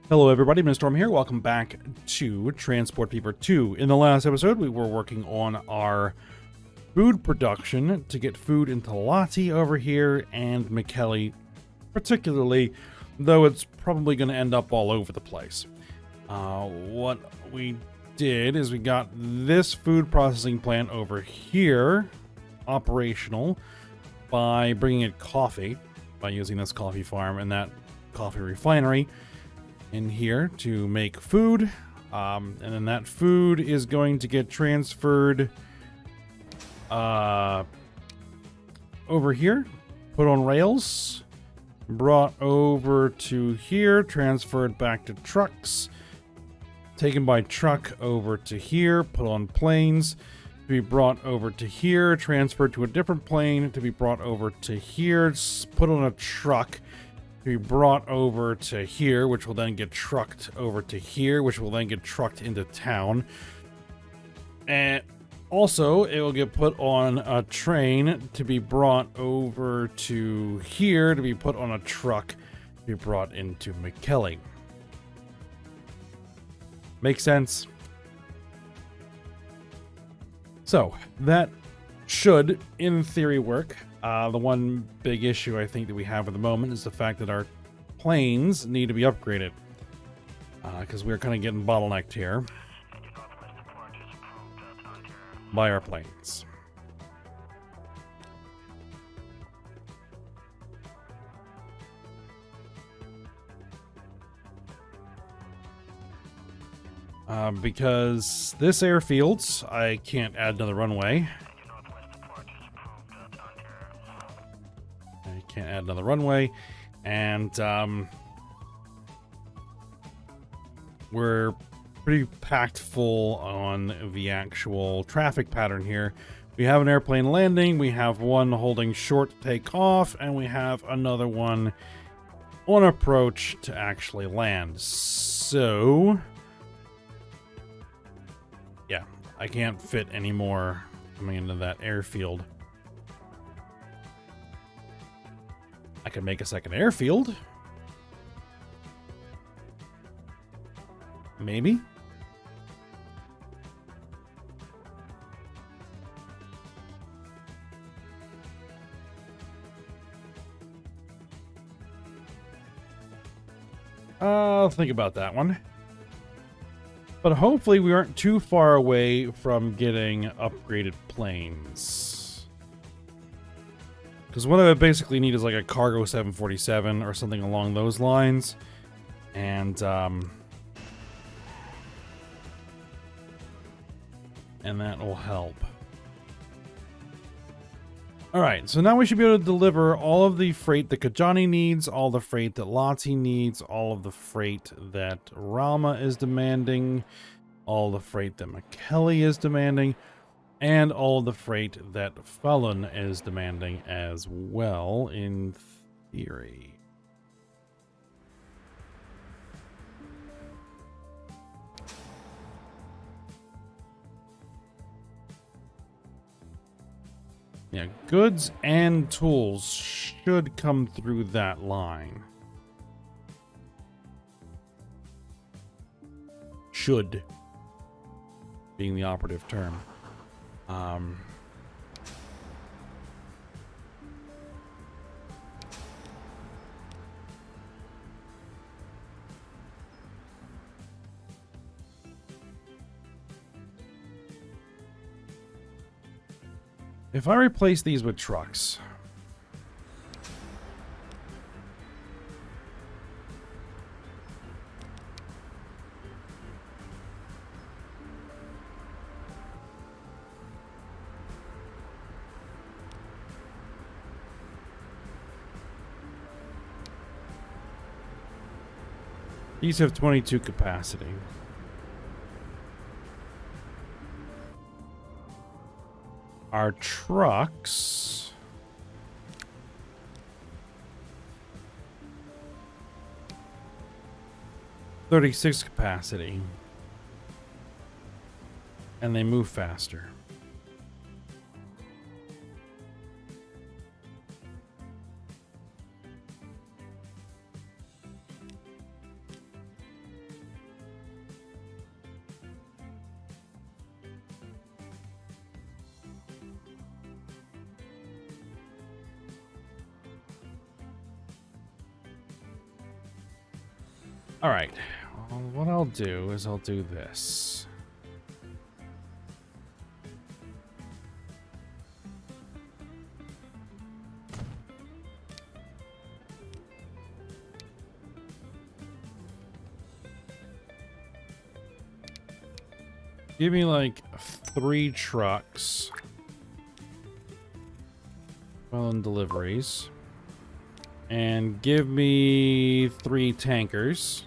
Hello everybody, Mindstorm here. Welcome back to Transport Fever 2. In the last episode, we were working on our food production to get food into Lottie over here and McKelly particularly, though it's probably going to end up all over the place. What we did is we got this food processing plant over here operational by bringing it coffee, by using this coffee farm and that coffee refinery in here to make food, and then that food is going to get transferred over here, put on rails, brought over to here, transferred back to trucks, taken by truck over to here, put on planes, to be brought over to here, transferred to a different plane, to be brought over to here, put on a truck, to be brought over to here, which will then get trucked over to here, which will then get trucked into town. And also, it will get put on a train to be brought over to here, to be put on a truck, to be brought into McKelly. Makes sense? So, that should, in theory, work. The one big issue I think that we have at the moment is the fact that our planes need to be upgraded. Because we're kind of getting bottlenecked here by our planes. Because this airfield, I can't add another runway. Can't add another runway, and we're pretty packed full on the actual traffic pattern here. We have an airplane landing, we have one holding short to take off, and we have another one on approach to actually land. So yeah, I can't fit any more coming into that airfield. I could make a second airfield. Maybe. I'll think about that one. But hopefully we aren't too far away from getting upgraded planes. Because what I basically need is like a cargo 747 or something along those lines. And that will help. Alright, so now we should be able to deliver all of the freight that Kajani needs, all the freight that Lottie needs, all of the freight that Ralma is demanding, all the freight that McKelly is demanding, and all of the freight that Felon is demanding as well, in theory. Yeah, goods and tools should come through that line. Should being the operative term. If I replace these with trucks, these have 22 capacity. Our trucks (36 capacity), and they move faster. All right. Well, what I'll do is I'll do this. Give me like 3 trucks. Well, in deliveries. And give me 3 tankers.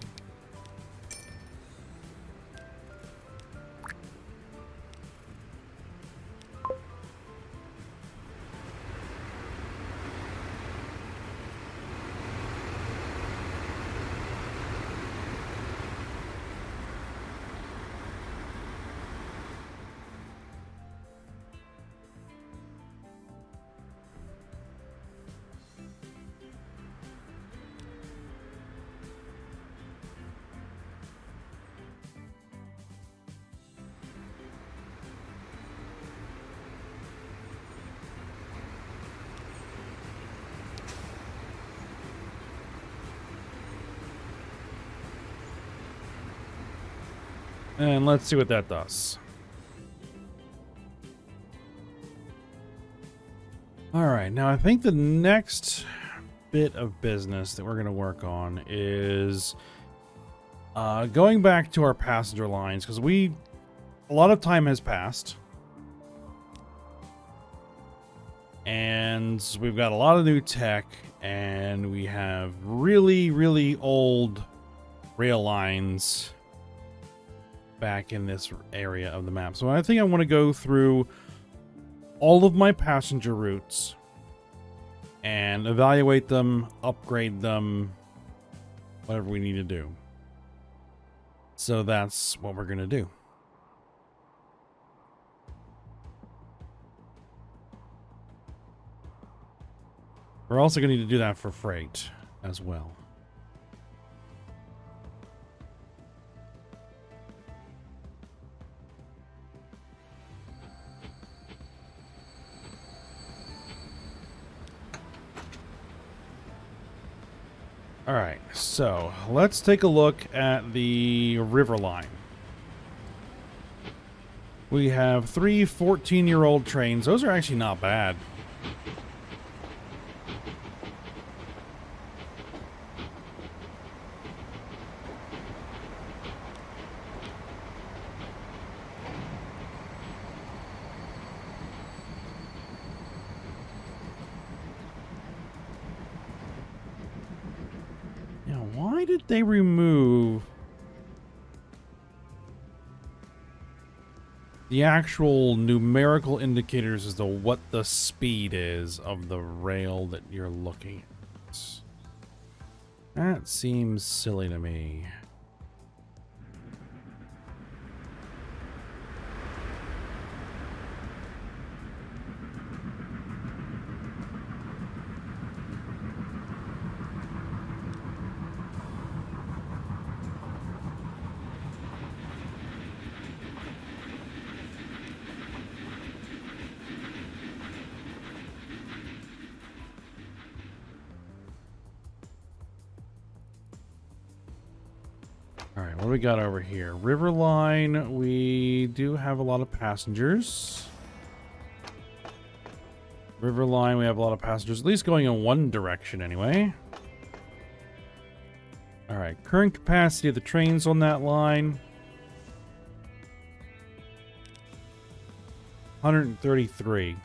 And let's see what that does. All right, now I think the next bit of business that we're going to work on is going back to our passenger lines, because a lot of time has passed. And we've got a lot of new tech, and we have really, really old rail lines back in this area of the map. So I think I want to go through all of my passenger routes and evaluate them, upgrade them, whatever we need to do. So that's what we're going to do. We're also going to need to do that for freight as well. All right, so let's take a look at the river line. We have 3 14-year-old trains. Those are actually not bad. Why did they remove the actual numerical indicators as to what the speed is of the rail that you're looking at? That seems silly to me. Alright, what do we got over here? Riverline, we do have a lot of passengers. Riverline, we have a lot of passengers, at least going in one direction anyway. Alright, current capacity of the trains on that line. 133.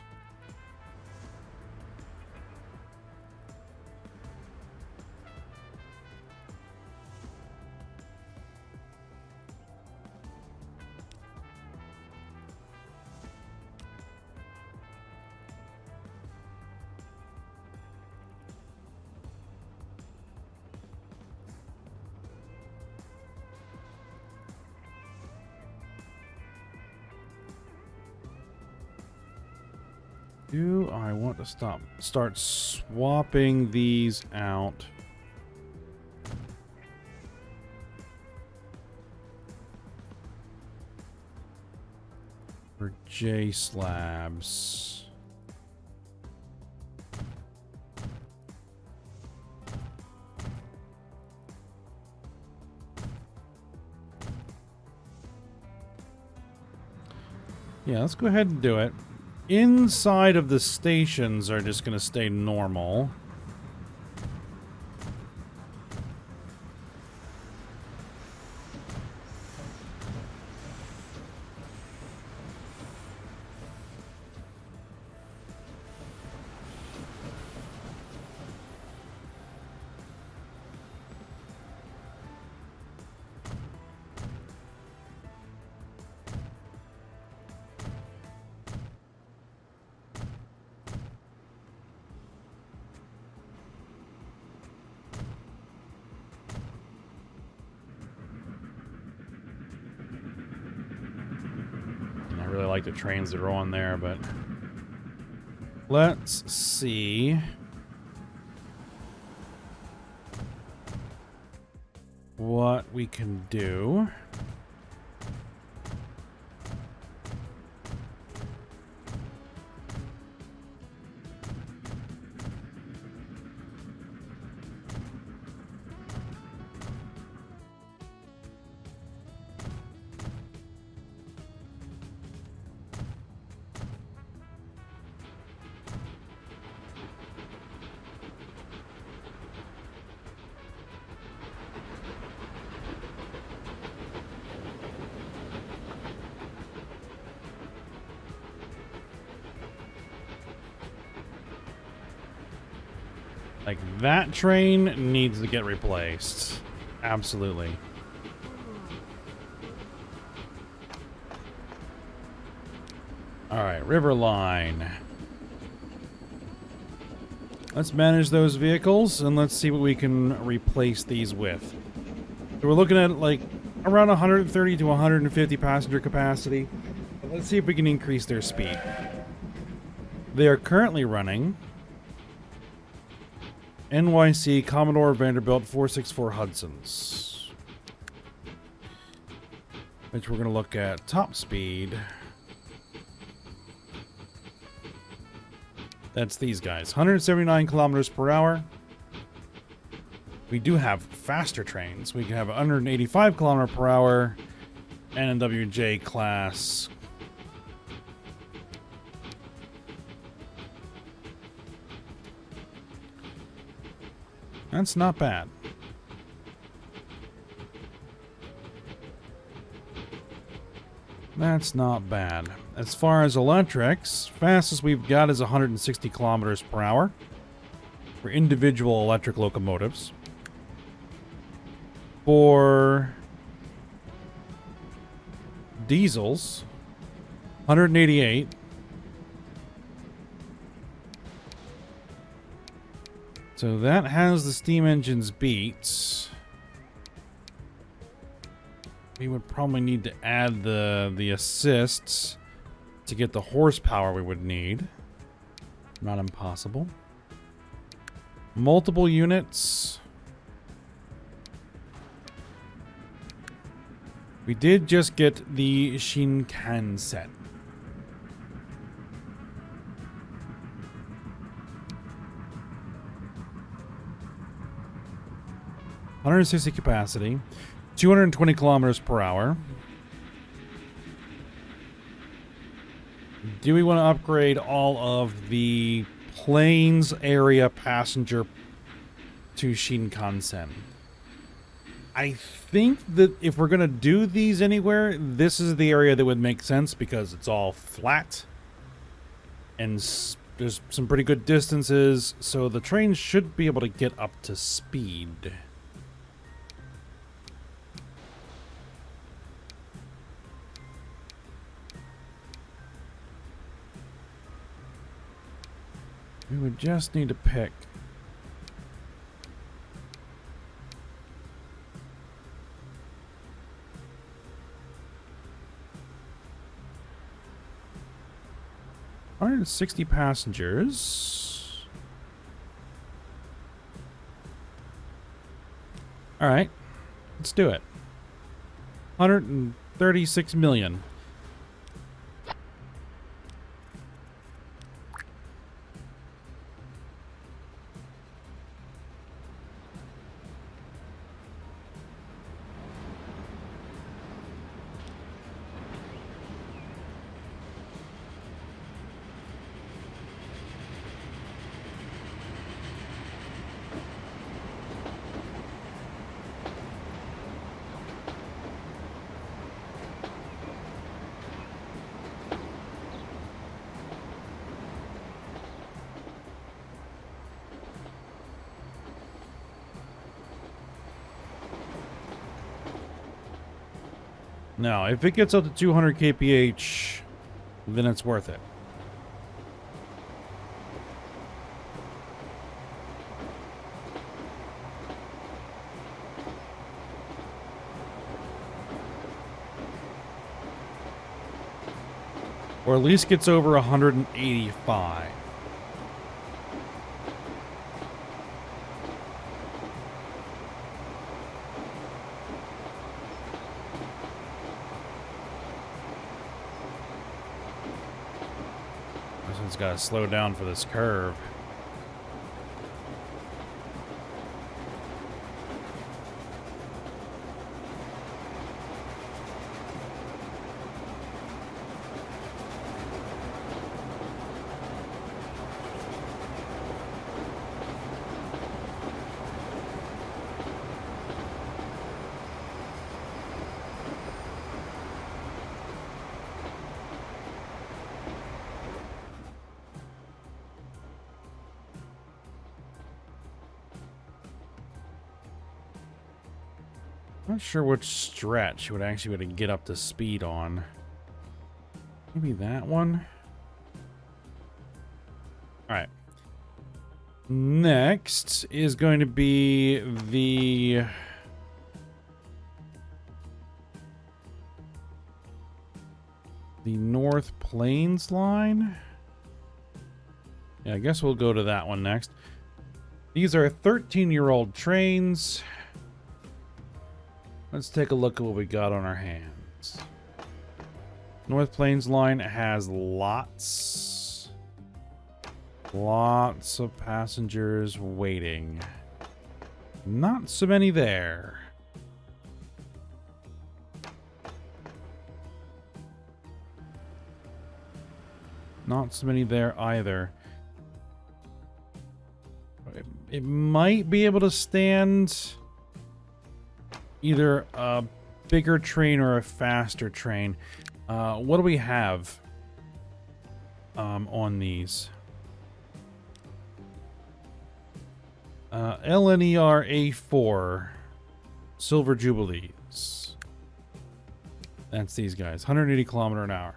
Do I want to start swapping these out? For J slabs. Yeah, let's go ahead and do it. Inside of the stations are just going to stay normal. I really like the trains that are on there, but let's see what we can do. Like, that train needs to get replaced. Absolutely. Alright, River Line. Let's manage those vehicles, and let's see what we can replace these with. So we're looking at, like, around 130 to 150 passenger capacity. But let's see if we can increase their speed. They are currently running NYC Commodore Vanderbilt 464 Hudsons, which we're going to look at top speed. That's these guys, 179 kilometers per hour. We do have faster trains. We can have 185 kilometer per hour NWJ class. That's not bad. That's not bad. As far as electrics, fastest we've got is 160 kilometers per hour for individual electric locomotives. For diesels, 188. So that has the steam engines beat. We would probably need to add the assists to get the horsepower we would need. Not impossible. Multiple units. We did just get the Shinkansen. (160 capacity), 220 kilometers per hour. Do we want to upgrade all of the plains area passenger to Shinkansen? I think that if we're going to do these anywhere, this is the area that would make sense because it's all flat and there's some pretty good distances, so the train should be able to get up to speed. We would just need to pick. (160 passengers). All right, let's do it. 136 million. Now, if it gets up to 200 kph, then it's worth it. Or at least gets over 185. This one's got to slow down for this curve. Not sure which stretch would actually be able to get up to speed on. Maybe that one? Alright. Next is going to be the... North Plains line? Yeah, I guess we'll go to that one next. These are 13-year-old trains. Let's take a look at what we got on our hands. North Plains line has lots of passengers waiting. Not so many there. Not so many there either. It might be able to stand either a bigger train or a faster train. What do we have on these? LNER A4 Silver Jubilees. That's these guys. 180 kilometer an hour.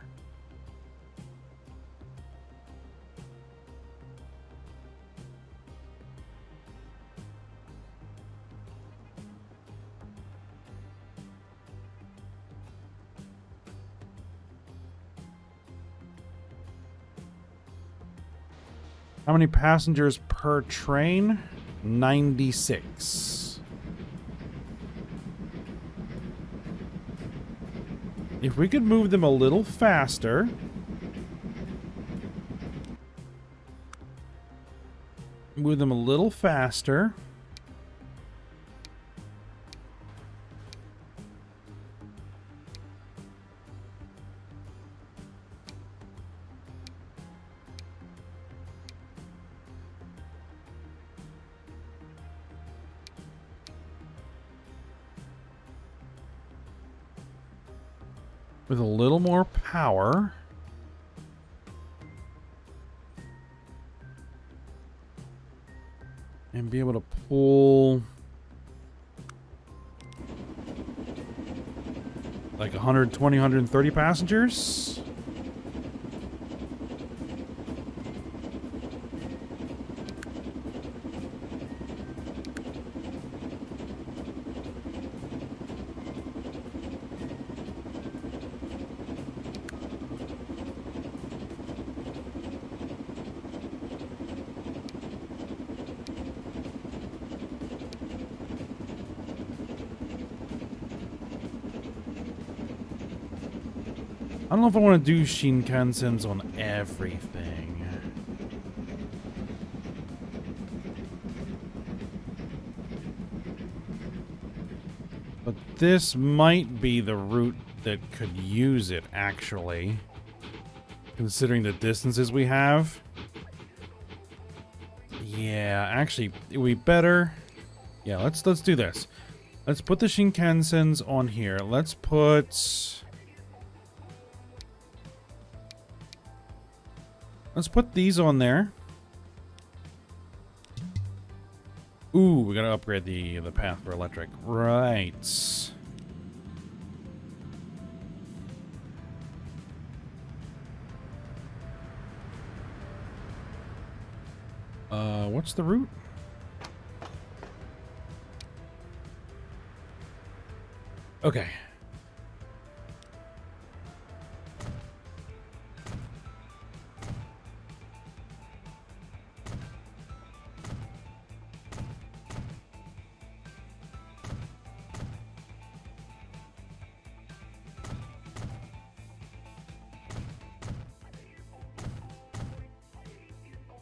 How many passengers per train? 96. If we could move them a little faster. Move them a little faster. With a little more power. And be able to pull like 120, 130 passengers. I don't know if I want to do Shinkansens on everything. But this might be the route that could use it, actually. Considering the distances we have. Yeah, actually, it would be better. Yeah, let's do this. Let's put the Shinkansens on here. Let's put these on there. Ooh, we gotta upgrade the path for electric. Right. What's the route? Okay.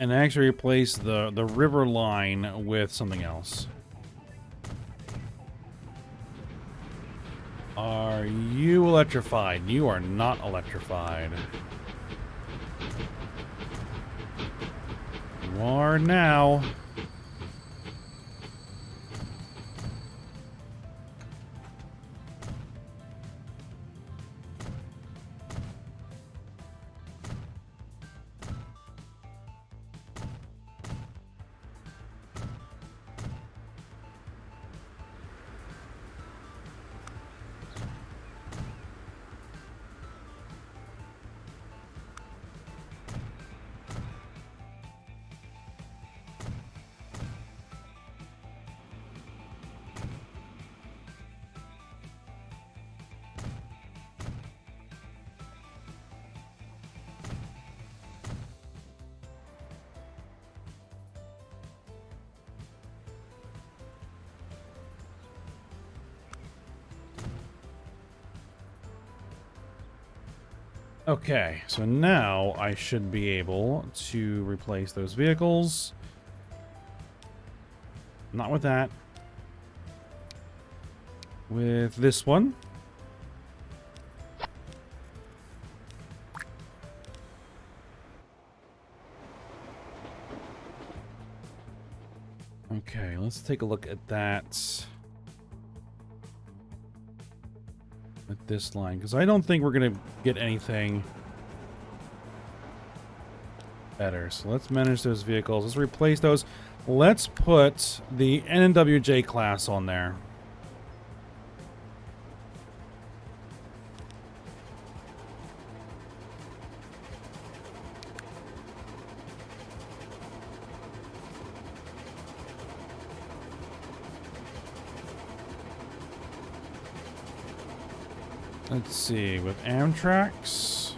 And actually replace the river line with something else. Are you electrified? You are not electrified. You are now. Okay, so now I should be able to replace those vehicles. Not with that. With this one. Okay, let's take a look at that. At this line, because I don't think we're going to get anything better. So let's manage those vehicles. Let's replace those. Let's put the NWJ class on there. Let's see, with Amtrak's.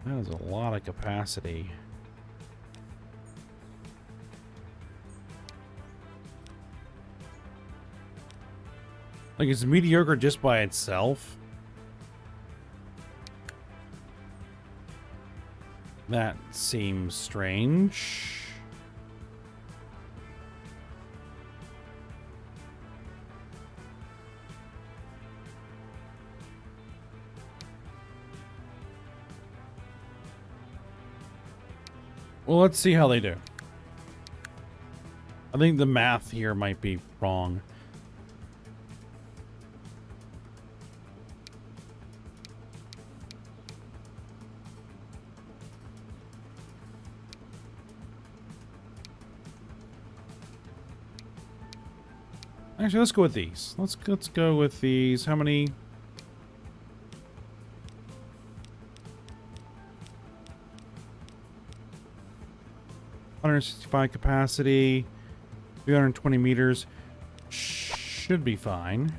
That is a lot of capacity. Like, it's mediocre just by itself. That seems strange. Well, let's see how they do. I think the math here might be wrong. Actually, let's go with these. Let's go with these. How many? $165 capacity, 320 meters. Should be fine.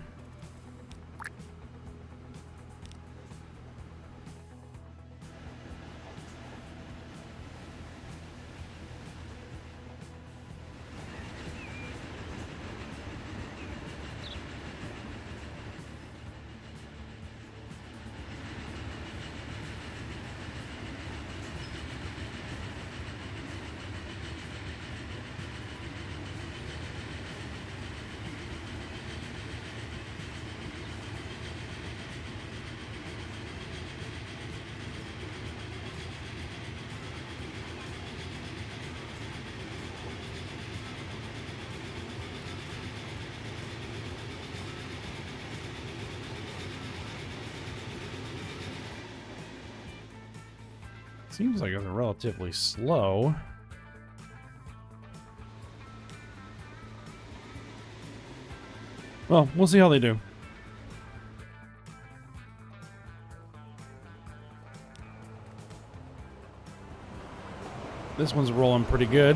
Seems like it's relatively slow. Well, we'll see how they do. This one's rolling pretty good.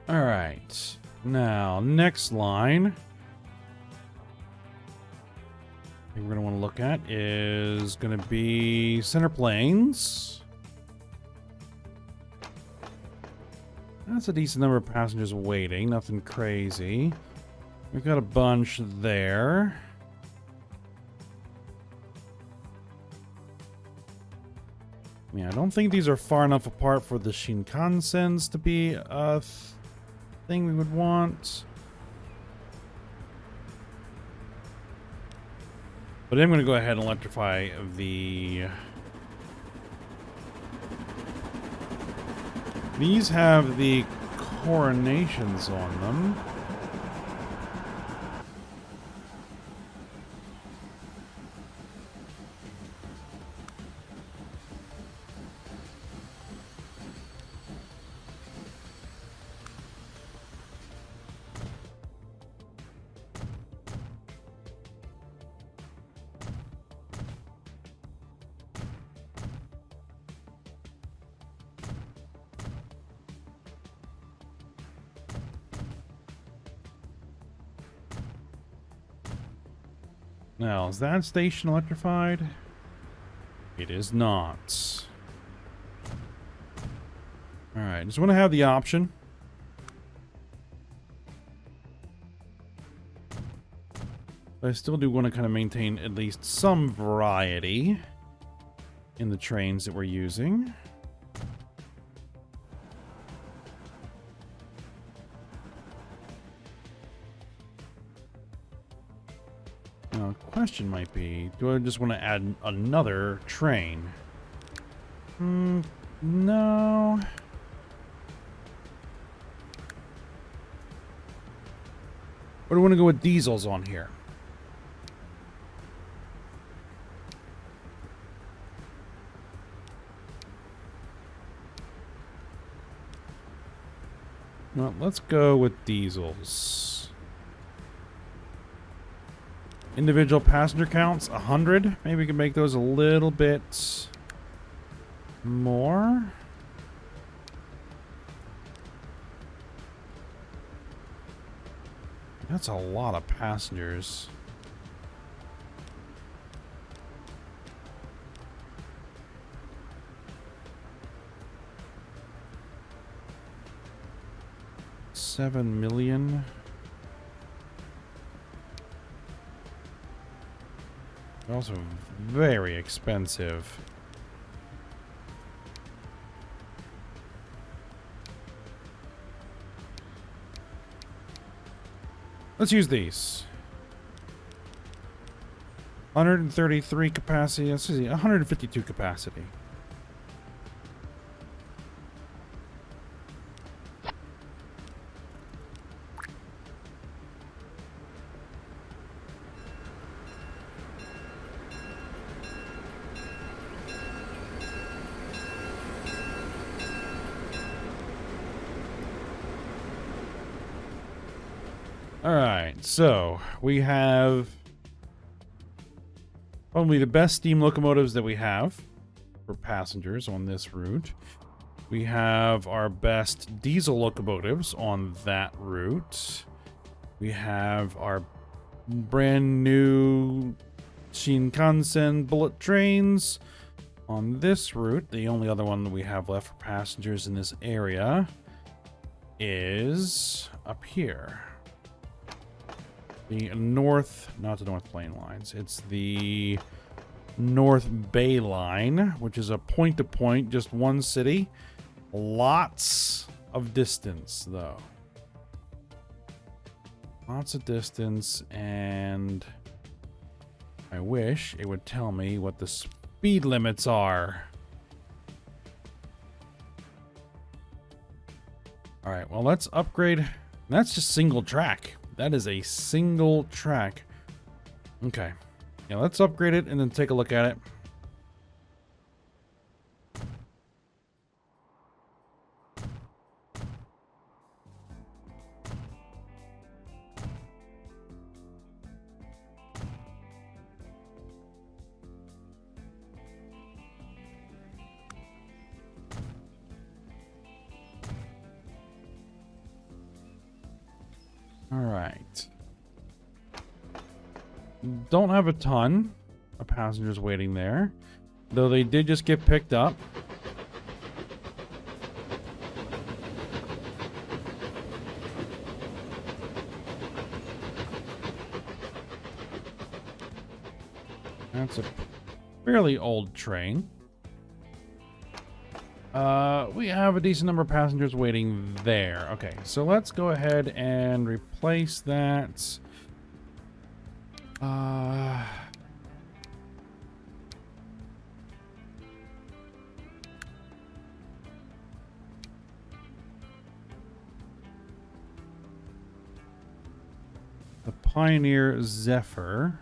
All right. Now, next line I think we're going to want to look at is going to be Center Plains. That's a decent number of passengers waiting. Nothing crazy. We've got a bunch there. Yeah, I don't think these are far enough apart for the Shinkansens to be a thing we would want. But I'm going to go ahead and electrify the... These have the coronations on them. Now, is that station electrified? It is not. Alright, just want to have the option. But I still do want to kind of maintain at least some variety in the trains that we're using. Now, the question might be, do I just want to add another train? No. Or do I want to go with diesels on here? Well, let's go with diesels. Individual passenger counts, 100. Maybe we can make those a little bit more. That's a lot of passengers. $7 million. Also very expensive. Let's use these. 133 capacity. Let's see, 152 capacity. Alright, so we have probably the best steam locomotives that we have for passengers on this route. We have our best diesel locomotives on that route. We have our brand new Shinkansen bullet trains on this route. The only other one that we have left for passengers in this area is up here. The north, not the North Plain lines, it's the North Bay line, which is a point-to-point, just one city. Lots of distance, though. Lots of distance, and I wish it would tell me what the speed limits are. All right, well, let's upgrade. That's just single track. That is a single track. Okay. Yeah, let's upgrade it and then take a look at it. All right. Don't have a ton of passengers waiting there, though they did just get picked up. That's a fairly old train. We have a decent number of passengers waiting there. Okay, so let's go ahead and replace that. The Pioneer Zephyr.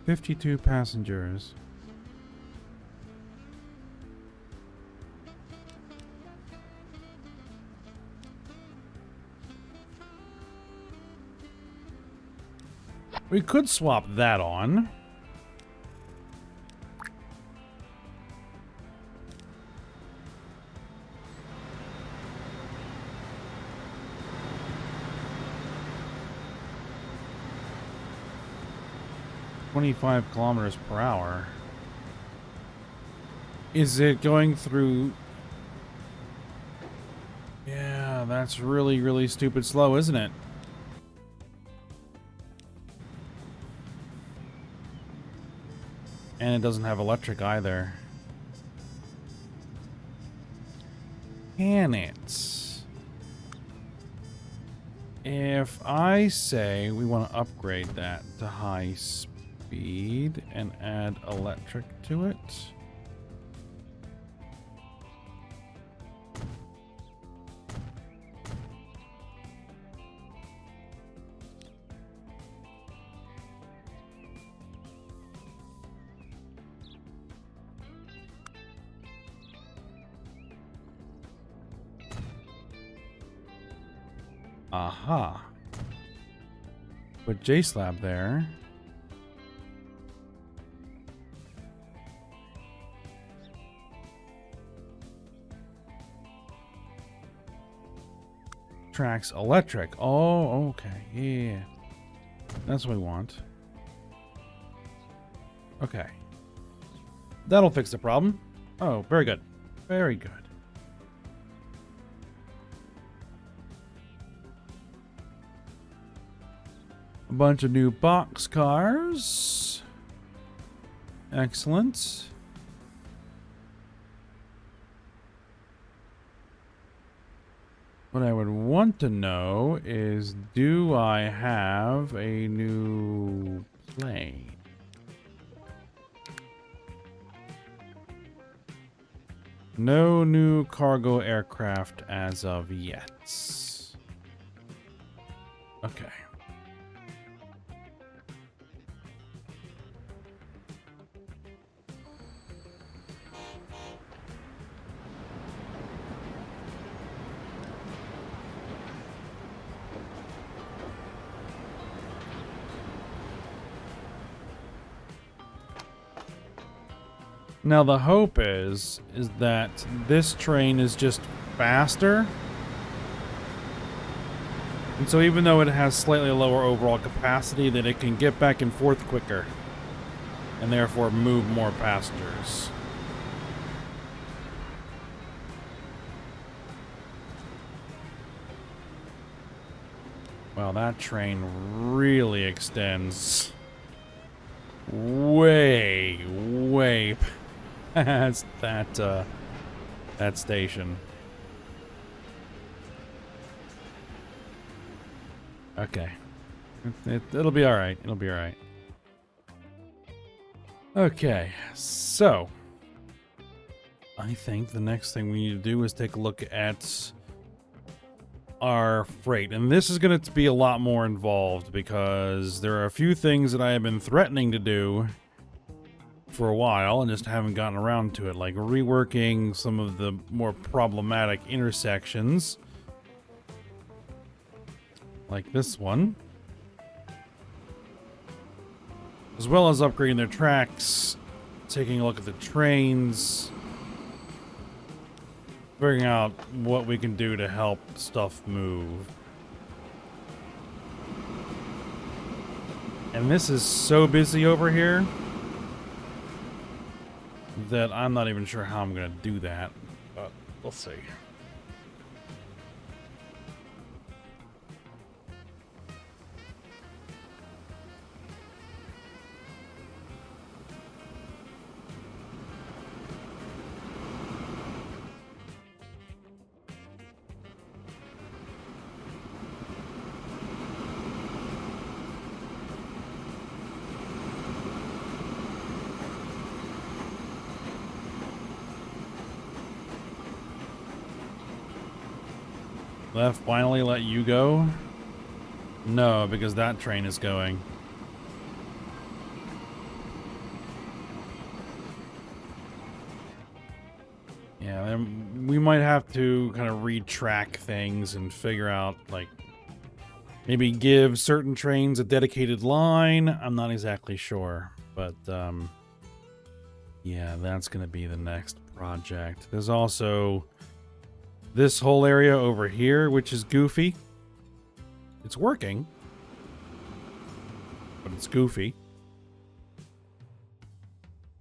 $52 passengers. We could swap that on. .25 kilometers per hour. Is it going through? Yeah, that's really, really stupid slow, isn't it? And it doesn't have electric either. Can it? If I say we want to upgrade that to high speed and add electric to it. Aha. Put J-Slab there. Tracks electric. Oh, okay. Yeah. That's what we want. Okay. That'll fix the problem. Oh, very good. Very good. A bunch of new box cars. Excellent. What I would want to know is, do I have a new plane? No new cargo aircraft as of yet. Okay. Now the hope is that this train is just faster. And so even though it has slightly lower overall capacity, that it can get back and forth quicker. And therefore move more passengers. Well, that train really extends. way past that station. Okay. It'll be alright. It'll be alright. Okay, so I think the next thing we need to do is take a look at our freight. And this is going to be a lot more involved because there are a few things that I have been threatening to do for a while and just haven't gotten around to it, like reworking some of the more problematic intersections. Like this one. As well as upgrading their tracks, taking a look at the trains, figuring out what we can do to help stuff move. And this is so busy over here that I'm not even sure how I'm going to do that, but we'll see. Left finally let you go? No, because that train is going. Yeah, we might have to kind of retrack things and figure out, like, maybe give certain trains a dedicated line. I'm not exactly sure, but yeah, that's going to be the next project. There's also this whole area over here, which is goofy. It's working, but it's goofy.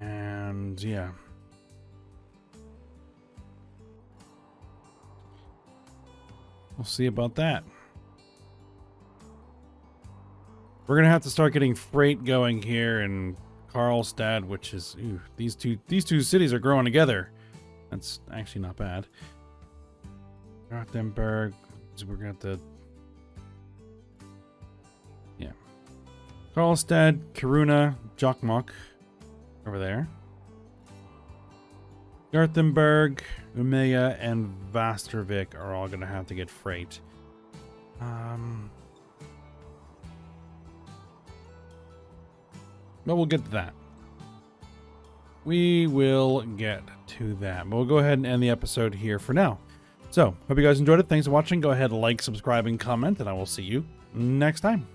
And yeah. We'll see about that. We're going to have to start getting freight going here in Karlstad, which is, ooh, these two cities are growing together. That's actually not bad. Gothenburg, so we're going to have to, yeah. Karlstad, Kiruna, Jokkmokk, over there. Gothenburg, Umeå, and Västervik are all going to have to get freight. But we'll get to that. We will get to that. But we'll go ahead and end the episode here for now. So, hope you guys enjoyed it. Thanks for watching. Go ahead, like, subscribe, and comment, and I will see you next time.